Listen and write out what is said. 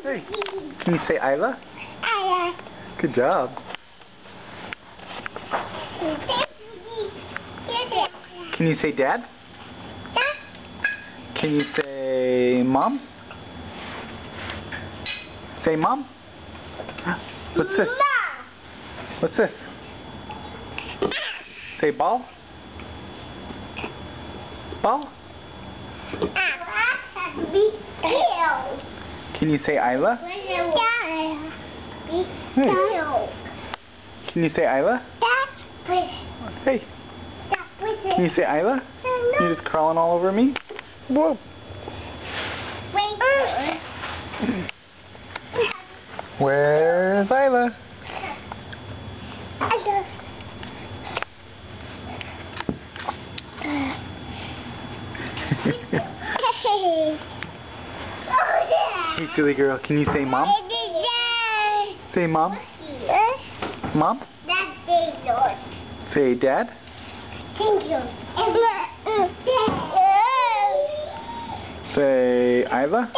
Hey, can you say Isla? Isla. Good job. Can you say Dad? Can you say Mom? Say Mom? What's this? What's this? Say Ball? Ball? Can you say Isla? Hey. Can you say Isla? Hey. Can you say Isla? You're just crawling all over me? Whoa. Where's Isla? Hey, silly girl, can you say Mom? Say Mom. Mom? Say Dad. Thank you. Say Isla.